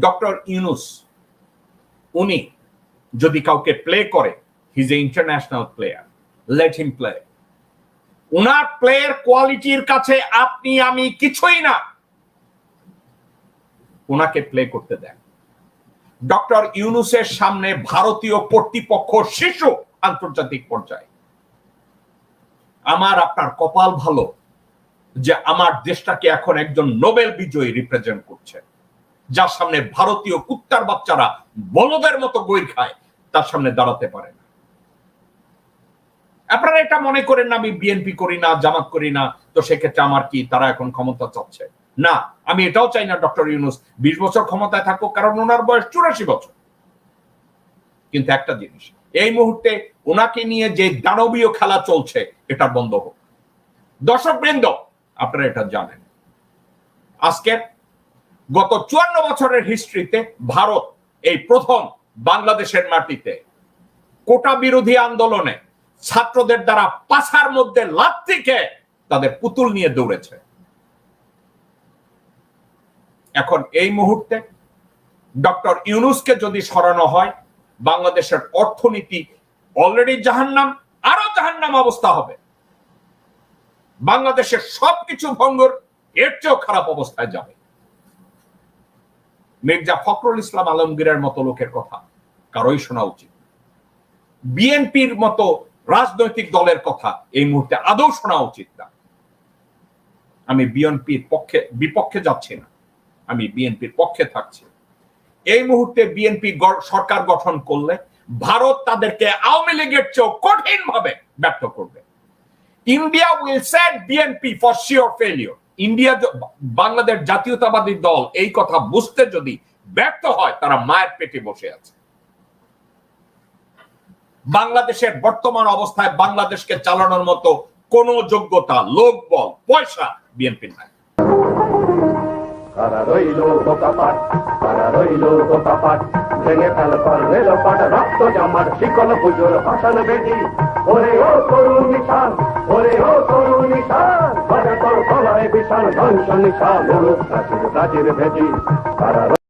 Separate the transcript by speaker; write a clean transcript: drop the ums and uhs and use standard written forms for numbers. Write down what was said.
Speaker 1: Doctor Yunus উনি যদি কাউকে প্লে করে, he is a international player, let him play. উনার প্লেয়ার কোয়ালিটির কাছে আপনি আমি কিছুই না, উনাকে প্লে করতে দেন। ডক্টর ইউনুসের সামনে ভারতীয় কর্তৃপক্ষ শিশু আন্তর্জাতিক পর্যায়ে। আমার আপনার কপাল ভালো যে আমার দেশটাকে এখন একজন নোবেল বিজয়ী রিপ্রেজেন্ট করছে, যার সামনে ভারতীয় কুত্তার বাচ্চারা বলদের মতো গৈর খায়, তার সামনে দাঁড়াতে পারে না। আপনারা এটা মনে করেন না আমি বিএনপি করি না, জামাত করি না, তো সেক্ষেত্রে আমার কি তারা এখন ক্ষমতা চাচ্ছে না। আমি এটাও চাই না ডক্টর ইউনুস 20 বছর ক্ষমতায় থাকুক, কারণ ওনার বয়স 84 বছর। কিন্তু একটা জিনিস, এই মুহূর্তে ওনাকে নিয়ে যে দানবীয় খেলা চলছে এটা বন্ধ হোক। দর্শক বৃন্দ, আপনারা এটা জানেন, আজকে গত 54 বছরের হিস্ট্রিতে ভারত এই প্রথম বাংলাদেশের মাটিতে কোটা বিরোধী আন্দোলনে ছাত্রদের দ্বারা পাছার মধ্যে লাথি খেয়ে তাদের পুতুল নিয়ে দৌড়েছে। এখন এই মুহূর্তে ডক্টর ইউনুসকে যদি সরানো হয়, বাংলাদেশের অর্থনীতি অলরেডি জাহান্নাম, আরো জাহান্নাম অবস্থা হবে। বাংলাদেশের সবকিছু ভঙ্গুর, এর চেয়েও খারাপ অবস্থায় যাবে। মির্জা ফখরুল ইসলাম আলমগীরের মতো লোকের কথা কারোই শোনা উচিত। বিএনপির মতো রাজনৈতিক দলের কথা এই মুহূর্তে আদৌ শোনা উচিত না। আমি বিএনপির বিপক্ষে যাচ্ছি না, আমি বিএনপির পক্ষে থাকছি। এই মুহূর্তে বিএনপি সরকার গঠন করলে ভারত তাদেরকে আওয়ামী লীগের চেয়েও কঠিন ভাবে ব্যর্থ করবে। India will set BNP for sure failure. India, Bangladesh জাতীয়তাবাদী দল এই কথা বুঝতে যদি ব্যর্থ হয়, তারা মায়ের পেটে বসে আছে। বাংলাদেশের বর্তমান অবস্থায় বাংলাদেশকে চালানোর মতো কোন যোগ্যতা, লোকবল, পয়সা বিএনপির নাই।
Speaker 2: কারা রইল বোকাপাট, কারা রইল বোকাপাট, ভেঙে ফেল কর রেলপাট, রক্ত জামার শিকল পুজোর ভাষণ বেদি। ওরে ও তরুণ নিশান, ওরে ও তরুণ নিশান, তোর গলায় বিশাল ধ্বংস নিশান, মুলুক প্রাচীর প্রাচীর ভেদি। কারা